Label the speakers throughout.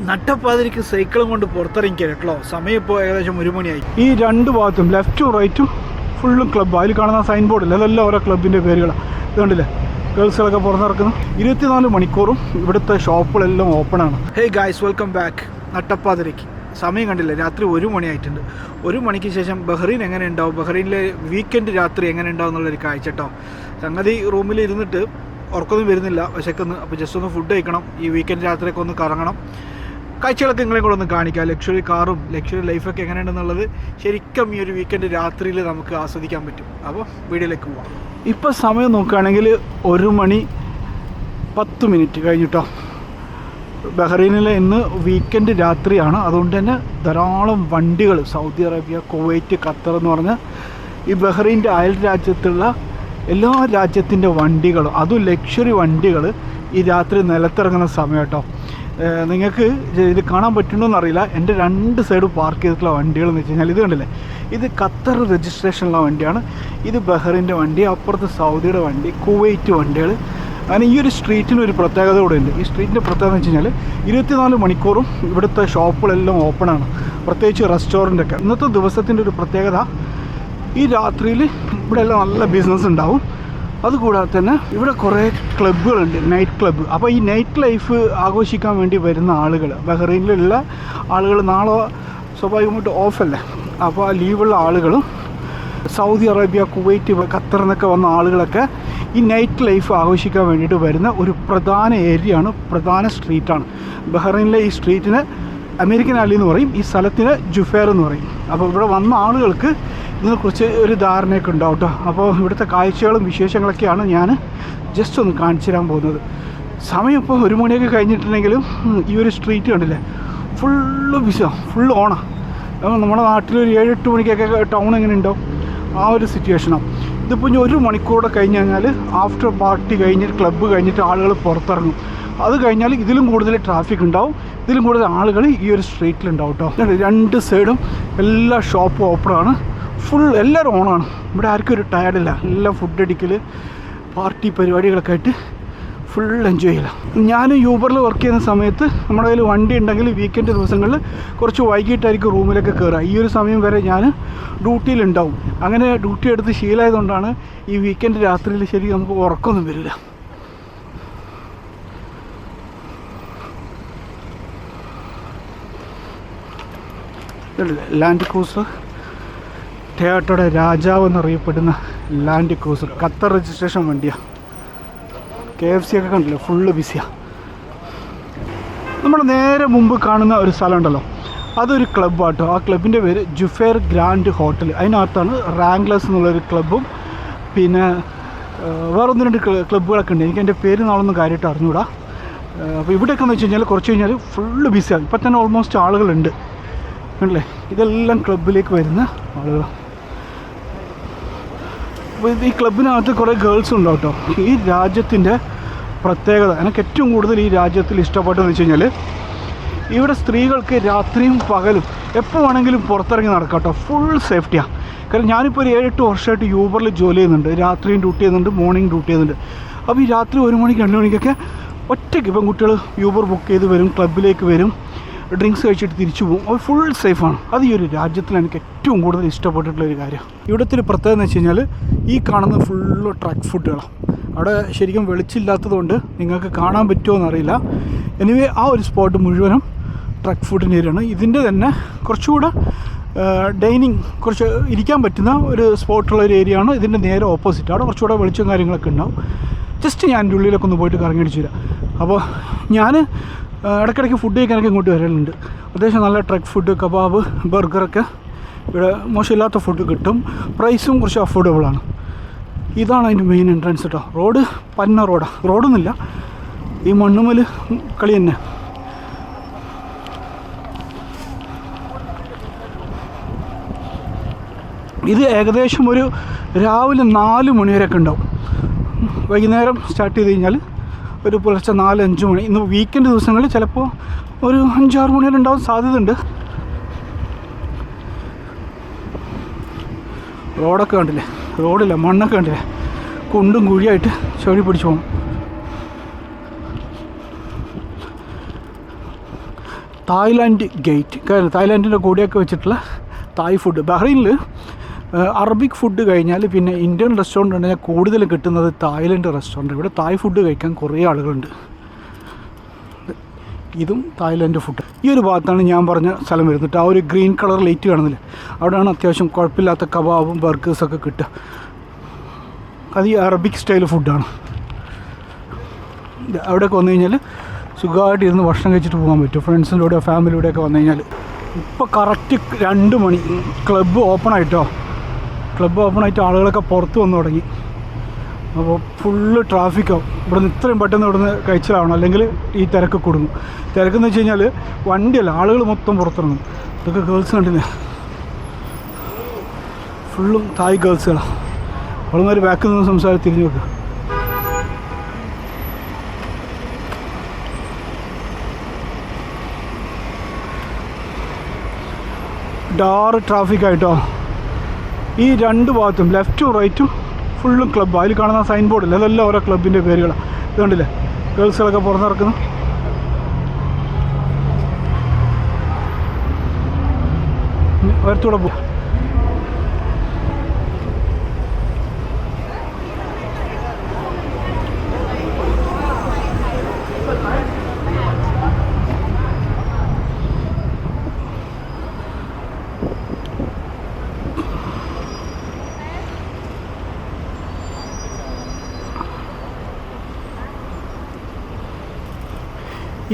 Speaker 1: നട്ടപ്പാതിരിക്ക് സൈക്കിളും കൊണ്ട് പുറത്തിറങ്ങിക്കാൻ കേട്ടോ. സമയം ഇപ്പോൾ ഏകദേശം 1 മണിയായി. ഈ രണ്ട് ഭാഗത്തും ലെഫ്റ്റും റൈറ്റും ഫുള്ളും ക്ലബ്ബ്. അതിൽ കാണുന്ന സൈൻ ബോർഡില്ല, അതെല്ലാം ഓരോ ക്ലബിൻ്റെ പേരുകളാണ്. ഇതുകൊണ്ടില്ലേ ഗേൾസുകളൊക്കെ പുറത്തിറക്കുന്നു. 24 മണിക്കൂറും ഇവിടുത്തെ ഷോപ്പുകളെല്ലാം ഓപ്പണാണ്. Hey guys, welcome back. നട്ടപ്പാതിരയ്ക്ക് സമയം കണ്ടില്ല, രാത്രി 1 മണിയായിട്ടുണ്ട്. 1 മണിക്ക് ശേഷം ബഹ്റൈൻ എങ്ങനെ ഉണ്ടാവും, ബഹ്റൈനിലെ വീക്കെൻഡ് രാത്രി എങ്ങനെ ഉണ്ടാവും എന്നുള്ളൊരു കാഴ്ച കേട്ടോ. സംഗതി റൂമിൽ ഇരുന്നിട്ട് ഉറക്കൊന്നും വരുന്നില്ല, വിശക്കുന്നു. അപ്പോൾ ജസ്റ്റ് ഒന്ന് ഫുഡ് കഴിക്കണം, ഈ വീക്കെൻഡ് രാത്രിയൊക്കെ ഒന്ന് കറങ്ങണം. കാഴ്ചകളൊക്കെ നിങ്ങളെ കൂടെ ഒന്ന് കാണിക്കാം. ലക്ഷറി കാറും ലക്ഷറി ലൈഫൊക്കെ എങ്ങനെയുണ്ടെന്നുള്ളത് ശരിക്കും ഈ ഒരു വീക്കെൻഡ് രാത്രിയിൽ നമുക്ക് ആസ്വദിക്കാൻ പറ്റും. അപ്പോൾ വീഡിയോയിലേക്ക് പോവാം. ഇപ്പോൾ സമയം നോക്കുകയാണെങ്കിൽ 1 മണി 10 മിനിറ്റ് കഴിഞ്ഞിട്ടോ. ബഹ്റൈനിലെ ഇന്ന് വീക്കെൻഡ് രാത്രിയാണ്. അതുകൊണ്ട് തന്നെ ധാരാളം വണ്ടികൾ, സൗദി അറേബ്യ, കുവൈറ്റ്, ഖത്തർ എന്ന് പറഞ്ഞ ഈ ബഹ്റൈൻ്റെ അയൽ രാജ്യത്തുള്ള എല്ലാ രാജ്യത്തിൻ്റെ വണ്ടികളും, അതും ലക്ഷറി വണ്ടികൾ ഈ രാത്രി നിലത്തിറങ്ങുന്ന സമയം കേട്ടോ. നിങ്ങൾക്ക് ഇത് കാണാൻ പറ്റുന്നുണ്ടോയെന്ന് അറിയില്ല. എൻ്റെ 2 സൈഡ് പാർക്ക് ചെയ്തിട്ടുള്ള വണ്ടികൾ എന്ന് വെച്ച് കഴിഞ്ഞാൽ ഇത് കണ്ടില്ലേ, ഇത് ഖത്തർ രജിസ്ട്രേഷനുള്ള വണ്ടിയാണ്, ഇത് ബഹ്റൈൻ്റെ വണ്ടി, അപ്പുറത്ത് സൗദിയുടെ വണ്ടി, കുവൈറ്റ് വണ്ടികൾ. അങ്ങനെ ഈ ഒരു സ്ട്രീറ്റിന് ഒരു പ്രത്യേകത കൂടെ ഉണ്ട്. ഈ സ്ട്രീറ്റിൻ്റെ പ്രത്യേകത എന്ന് വെച്ച് കഴിഞ്ഞാൽ 24 മണിക്കൂറും ഇവിടുത്തെ ഷോപ്പുകളെല്ലാം ഓപ്പണാണ്, പ്രത്യേകിച്ച് റെസ്റ്റോറൻറ്റൊക്കെ. ഇന്നത്തെ ദിവസത്തിൻ്റെ ഒരു പ്രത്യേകത, ഈ രാത്രിയിൽ ഇവിടെ എല്ലാം നല്ല ബിസിനസ് ഉണ്ടാവും. അതുകൂടാതെ തന്നെ ഇവിടെ കുറേ ക്ലബ്ബുകളുണ്ട്, നൈറ്റ് ക്ലബ്ബ്. അപ്പോൾ ഈ നൈറ്റ് ലൈഫ് ആഘോഷിക്കാൻ വേണ്ടി വരുന്ന ആളുകൾ, ബഹ്റൈനിലുള്ള ആളുകൾ നാളെ സ്വാഭാവികമായിട്ട് ഓഫല്ലേ, അപ്പോൾ ആ ലീവുള്ള ആളുകളും സൗദി അറേബ്യ, കുവൈറ്റ്, ഖത്തർ എന്നൊക്കെ വന്ന ആളുകളൊക്കെ ഈ നൈറ്റ് ലൈഫ് ആഘോഷിക്കാൻ വേണ്ടിയിട്ട് വരുന്ന ഒരു പ്രധാന ഏരിയയാണ്, പ്രധാന സ്ട്രീറ്റാണ്. ബഹ്റൈനിലെ ഈ സ്ട്രീറ്റിന് അമേരിക്കൻ അലി എന്ന് പറയും, ഈ സ്ഥലത്തിന് ജുഫേർ എന്ന് പറയും. അപ്പോൾ ഇവിടെ വന്ന ആളുകൾക്ക് ഇതിനെക്കുറിച്ച് ഒരു ധാരണയൊക്കെ ഉണ്ടാവും കേട്ടോ. അപ്പോൾ ഇവിടുത്തെ കാഴ്ചകളും വിശേഷങ്ങളൊക്കെയാണ് ഞാൻ ജസ്റ്റ് ഒന്ന് കാണിച്ചു തരാൻ പോകുന്നത്. സമയം ഇപ്പോൾ 1 മണിയൊക്കെ കഴിഞ്ഞിട്ടുണ്ടെങ്കിലും ഈ ഒരു സ്ട്രീറ്റ് കണ്ടില്ലേ, ഫുള്ള് ബിസിയാണ്, ഫുള്ള് ഓണാണ്. നമ്മുടെ നാട്ടിലൊരു 7-8 മണിക്കൊക്കെ ടൗൺ എങ്ങനെ ഉണ്ടാവും, ആ ഒരു സിറ്റുവേഷനാണ്. ഇതിപ്പോൾ ഇനി 1 മണിക്കൂടെ കഴിഞ്ഞ് കഴിഞ്ഞാൽ ആഫ്റ്റർ പാർട്ടി കഴിഞ്ഞിട്ട് ക്ലബ്ബ് കഴിഞ്ഞിട്ട് ആളുകൾ പുറത്തിറങ്ങും. അത് കഴിഞ്ഞാൽ ഇതിലും കൂടുതൽ ട്രാഫിക് ഉണ്ടാവും, ഇതിലും കൂടുതൽ ആളുകൾ ഈ ഒരു സ്ട്രീറ്റിലുണ്ടാവും കേട്ടോ. 2 സൈഡും എല്ലാ ഷോപ്പും ഓപ്പണാണ്, ഫുൾ എല്ലാവരും ഓണാണ്. ഇവിടെ ആർക്കും ഒരു ടയർഡില്ല, എല്ലാം ഫുഡ് അടിക്കൽ, പാർട്ടി പരിപാടികളൊക്കെ ആയിട്ട് ഫുൾ എൻജോയ് ചെയ്യില്ല. ഞാൻ യൂബറിൽ വർക്ക് ചെയ്യുന്ന സമയത്ത് നമ്മുടെ കയ്യിൽ വണ്ടി ഉണ്ടെങ്കിൽ വീക്കെൻഡ് ദിവസങ്ങളിൽ കുറച്ച് വൈകിട്ടായിരിക്കും റൂമിലൊക്കെ കയറുക. ഈ ഒരു സമയം വരെ ഞാൻ ഡ്യൂട്ടിയിലുണ്ടാവും. അങ്ങനെ ഡ്യൂട്ടി എടുത്ത് ശീലമായതുകൊണ്ടാണ് ഈ വീക്കെൻഡ് രാത്രിയിൽ ശരിക്കും നമുക്ക് ഉറക്കമൊന്നും വരില്ല. ലാൻഡ് ക്രൂസർ, ടൊയോട്ടയുടെ രാജാവ് എന്നറിയപ്പെടുന്ന ലാൻഡ് ക്രൂസർ, ഖത്തർ രജിസ്ട്രേഷൻ വണ്ടിയാണ്. KFC ഒക്കെ കണ്ടില്ല, ഫുള്ള് ബിസിയാണ്. നമ്മൾ നേരെ മുമ്പ് കാണുന്ന ഒരു സ്ഥലം ഉണ്ടല്ലോ, അതൊരു ക്ലബ്ബാട്ടോ. ആ ക്ലബിൻ്റെ പേര് ജുഫേർ ഗ്രാൻഡ് ഹോട്ടൽ. അതിനകത്താണ് റാംഗ്ലേഴ്സ് എന്നുള്ളൊരു ക്ലബ്ബും പിന്നെ വേറെ 1-2 ക്ലബ്ബുകളൊക്കെ ഉണ്ട്. എനിക്ക് എൻ്റെ പേര് നാളൊന്നും കാര്യമായിട്ട് അറിഞ്ഞൂടാ. അപ്പോൾ ഇവിടെയൊക്കെ എന്ന് വെച്ച് കഴിഞ്ഞാൽ കുറച്ച് കഴിഞ്ഞാൽ ഫുള്ള് ബിസിയാണ്. ഇപ്പം തന്നെ ഓൾമോസ്റ്റ് ആളുകളുണ്ട് അല്ലേ. ഇതെല്ലാം ക്ലബിലേക്ക് വരുന്ന ആളുകളാണ്. അപ്പോൾ ഈ ക്ലബിനകത്ത് കുറേ ഗേൾസ് ഉണ്ടാവും കേട്ടോ. ഈ രാജ്യത്തിൻ്റെ പ്രത്യേകത, എനിക്ക് ഏറ്റവും കൂടുതൽ ഈ രാജ്യത്തിൽ ഇഷ്ടപ്പെട്ടതെന്ന് വെച്ച് കഴിഞ്ഞാൽ ഇവിടെ സ്ത്രീകൾക്ക് രാത്രിയും പകലും എപ്പോൾ വേണമെങ്കിലും പുറത്തിറങ്ങി നടക്കാം കേട്ടോ. ഫുൾ സേഫ്റ്റിയാണ്. കാരണം ഞാനിപ്പോൾ ഒരു 7-8 വർഷമായിട്ട് യൂബറിൽ ജോലി ചെയ്യുന്നുണ്ട്. രാത്രിയും ഡ്യൂട്ടി ചെയ്യുന്നുണ്ട്, മോർണിംഗ് ഡ്യൂട്ടി ചെയ്യുന്നുണ്ട്. അപ്പോൾ ഈ രാത്രി 1 മണിക്ക് 2 മണിക്കൊക്കെ ഒറ്റയ്ക്ക് ഇപ്പം കുട്ടികൾ യൂബർ ബുക്ക് ചെയ്ത് വരും, ക്ലബിലേക്ക് വരും, ഡ്രിങ്ക്സ് കഴിച്ചിട്ട് തിരിച്ചു പോകും. അത് ഫുൾ സേഫാണ്. അത് ഈ ഒരു രാജ്യത്തിൽ എനിക്ക് ഏറ്റവും കൂടുതൽ ഇഷ്ടപ്പെട്ടിട്ടുള്ളൊരു കാര്യമാണ്. ഇവിടുത്തെ ഒരു പ്രത്യേകത എന്ന് വെച്ച് കഴിഞ്ഞാൽ ഈ കാണുന്ന ഫുള്ള് ട്രക്ക് ഫുഡുകളാണ്. അവിടെ ശരിക്കും വെളിച്ചില്ലാത്തതുകൊണ്ട് നിങ്ങൾക്ക് കാണാൻ പറ്റുമോ എന്നറിയില്ല. എനിവേ ആ ഒരു സ്പോട്ട് മുഴുവനും ട്രക്ക് ഫുഡിൻ്റെ ഏരിയയാണ്. ഇതിൻ്റെ തന്നെ കുറച്ചുകൂടെ ഡൈനിങ്, കുറച്ച് ഇരിക്കാൻ പറ്റുന്ന ഒരു സ്പോട്ടുള്ള ഒരു ഏരിയയാണ്. ഇതിൻ്റെ നേരെ ഓപ്പോസിറ്റ്. അവിടെ കുറച്ചുകൂടെ വെളിച്ചം കാര്യങ്ങളൊക്കെ ഉണ്ടാവും. ജസ്റ്റ് ഞാൻ എൻ്റെ ഉള്ളിലൊക്കെ ഒന്ന് പോയിട്ട് കറങ്ങിയടിച്ചു തരാം. അപ്പോൾ ഞാൻ ഇടയ്ക്കിടയ്ക്ക് ഫുഡ് കഴിക്കാനൊക്കെ ഇങ്ങോട്ട് വരലുണ്ട്. അത്യാവശ്യം നല്ല ട്രക്ക് ഫുഡ്, കബാബ്, ബർഗറൊക്കെ ഇവിടെ മോശമില്ലാത്ത ഫുഡ് കിട്ടും. പ്രൈസും കുറച്ച് അഫോർഡബിളാണ്. ഇതാണ് അതിൻ്റെ മെയിൻ എൻട്രൻസ് കേട്ടോ. റോഡ് പന്ന റോഡാണ്, റോഡൊന്നുമില്ല, ഈ മണ്ണുമൽ കളി തന്നെ. ഇത് ഏകദേശം ഒരു രാവിലെ 4 മണി വരെയൊക്കെ ഉണ്ടാവും. വൈകുന്നേരം സ്റ്റാർട്ട് ചെയ്ത് കഴിഞ്ഞാൽ ഒരു പുലർച്ചെ 4-5 മണി. ഇന്ന് വീക്കെൻഡ് ദിവസങ്ങളിൽ ചിലപ്പോൾ ഒരു 5-6 മണി വരെ ഉണ്ടാവാൻ സാധ്യതയുണ്ട്. റോഡൊക്കെ കണ്ടില്ലേ, റോഡില്ല, മണ്ണൊക്കെ കണ്ടില്ലേ, കുണ്ടും കുഴിയായിട്ട് ചുഴി പിടിച്ചു പോകും. Thailand gate. കാരണം തായ്ലാൻഡിൻ്റെ കൂടെയൊക്കെ വെച്ചിട്ടുള്ള തായ് ഫുഡ്. ബഹ്റൈനിൽ അറബിക് ഫുഡ് കഴിഞ്ഞാൽ പിന്നെ ഇന്ത്യൻ റെസ്റ്റോറൻറ്റ് ഉണ്ടെങ്കിൽ കൂടുതൽ കിട്ടുന്നത് തായ്ലൻഡ് റെസ്റ്റോറൻറ്റ്. ഇവിടെ തായ് ഫുഡ് കഴിക്കാൻ കുറേ ആളുകളുണ്ട്. ഇതും തായ്ലൻഡ് ഫുഡ്. ഈ ഒരു ഭാഗത്താണ് ഞാൻ പറഞ്ഞ സ്ഥലം വരുന്നത്. ആ ഒരു ഗ്രീൻ കളർ ലൈറ്റ് കാണുന്നില്ല, അവിടെയാണ് അത്യാവശ്യം കുഴപ്പമില്ലാത്ത കബാബും ബർഗേഴ്സൊക്കെ കിട്ടുക. അത് ഈ അറബിക് സ്റ്റൈൽ ഫുഡാണ്. അവിടെയൊക്കെ വന്നു കഴിഞ്ഞാൽ സുഖമായിട്ട് ഇരുന്ന് ഭക്ഷണം കഴിച്ചിട്ട് പോകാൻ പറ്റും, ഫ്രണ്ട്സിൻ്റെ ഫാമിലിയോടെയൊക്കെ വന്നു കഴിഞ്ഞാൽ. ഇപ്പോൾ കറക്റ്റ് 2 മണി. ക്ലബ്ബ് ഓപ്പണായിട്ടോ. ക്ലബ്ബ് ഓപ്പണായിട്ട് ആളുകളൊക്കെ പുറത്ത് വന്നു തുടങ്ങി. അപ്പോൾ ഫുള്ള് ട്രാഫിക്കാവും. ഇവിടുന്ന് ഇത്രയും പെട്ടെന്ന് ഇവിടുന്ന് കഴിച്ചിലാവണം, അല്ലെങ്കിൽ ഈ തിരക്ക് കൊടുക്കും. തിരക്കെന്ന് വെച്ച് കഴിഞ്ഞാൽ വണ്ടിയല്ല, ആളുകൾ മൊത്തം പുറത്തിറങ്ങും. ഇതൊക്കെ ഗേൾസ് കണ്ടില്ലേ, ഫുള്ളും തായ് ഗേൾസുകളാണ്. അവളുമാർ ബാക്കിൽ നിന്ന് സംസാരിച്ച് തിരിഞ്ഞു വെക്കുക. ഡാറ് ട്രാഫിക്കായിട്ടോ. ഈ 2 ഭാഗത്തും ലെഫ്റ്റും റൈറ്റും ഫുള്ളും ക്ലബ്ബ്. അതിൽ കാണുന്ന സൈൻ ബോർഡില്ല, അതെല്ലാം ഓരോ ക്ലബിൻ്റെ പേരുകളാണ്. ഇതുകൊണ്ടില്ലേ ഗേൾസുകളൊക്കെ പുറത്തിറക്കുന്നു. ഒരത്തൂടെ പോവാം.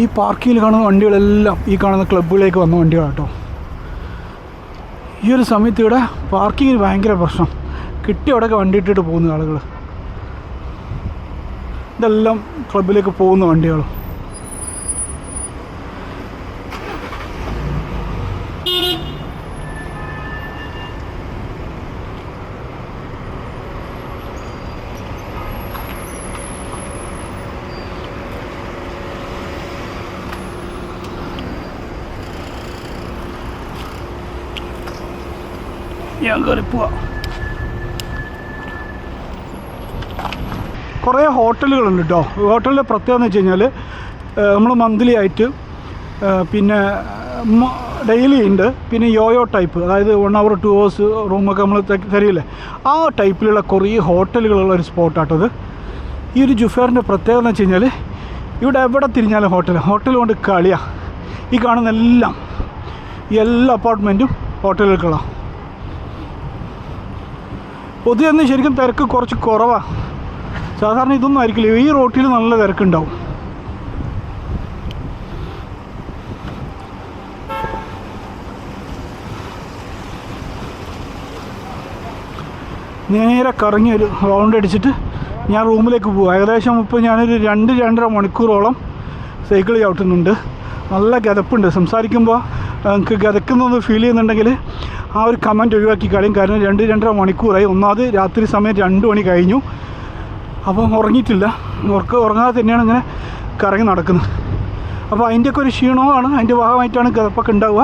Speaker 1: ഈ പാർക്കിൽ കാണുന്ന വണ്ടികളെല്ലാം ഈ കാണുന്ന ക്ലബ്ബുകളിലേക്ക് വന്ന വണ്ടികളാണ് കേട്ടോ. ഈ ഒരു സമയത്ത് ഇവിടെ പാർക്കിങ്ങിന് ഭയങ്കര പ്രശ്നം. കിട്ടിയ അവിടെയൊക്കെ വണ്ടി ഇട്ടിട്ട് പോകുന്ന ആളുകൾ. ഇതെല്ലാം ക്ലബ്ബിലേക്ക് പോകുന്ന വണ്ടികൾ. ഞാൻ കയറി പോവാം. കുറേ ഹോട്ടലുകളുണ്ട് കേട്ടോ. ഹോട്ടലിൻ്റെ പ്രത്യേകത എന്ന് വെച്ച് കഴിഞ്ഞാൽ നമ്മൾ മന്ത്ലി ആയിട്ട് പിന്നെ ഡെയിലി ഉണ്ട്, പിന്നെ യോയോ ടൈപ്പ്, അതായത് 1 hour 2 hours റൂമൊക്കെ നമ്മൾ തരില്ലേ, ആ ടൈപ്പിലുള്ള കുറേ ഹോട്ടലുകളുള്ള ഒരു സ്പോട്ടാട്ടത്. ഈ ഒരു ജുഫേറിൻ്റെ പ്രത്യേകത എന്ന് വെച്ച് കഴിഞ്ഞാൽ ഇവിടെ എവിടെ തിരിഞ്ഞാലും ഹോട്ടൽ കൊണ്ട് കളിയാണ്. ഈ കാണുന്ന എല്ലാ അപ്പാർട്ട്മെൻറ്റും ഹോട്ടലുകളാണ്. പൊതുവെ ശരിക്കും തിരക്ക് കുറച്ച് കുറവാണ്. സാധാരണ ഇതൊന്നും ആയിരിക്കില്ല. ഈ റോട്ടിൽ നല്ല തിരക്കുണ്ടാവും. നേരെ കറങ്ങി ഒരു റൗണ്ട് അടിച്ചിട്ട് ഞാൻ റൂമിലേക്ക് പോകും. ഏകദേശം ഇപ്പോൾ ഞാനൊരു 2-2.5 മണിക്കൂറോളം സൈക്കിൾ ചവിട്ടുന്നുണ്ട്. നല്ല ഗതപ്പുണ്ട്. സംസാരിക്കുമ്പോൾ നമുക്ക് ഗതക്കുന്നൊന്ന് ഫീൽ ചെയ്യുന്നുണ്ടെങ്കിൽ ആ ഒരു കമൻറ്റ് ഒഴിവാക്കി കളയും. കാരണം 2-2.5 മണിക്കൂറായി. ഒന്നാമത് രാത്രി സമയം 2 മണി കഴിഞ്ഞു. അപ്പം ഉറങ്ങിയിട്ടില്ല. ഉറങ്ങാതെ തന്നെയാണ് ഇങ്ങനെ കറങ്ങി നടക്കുന്നത്. അപ്പോൾ അതിൻ്റെയൊക്കെ ഒരു ക്ഷീണമാണ്, അതിൻ്റെ ഭാഗമായിട്ടാണ് ഗതപ്പൊക്കെ ഉണ്ടാവുക.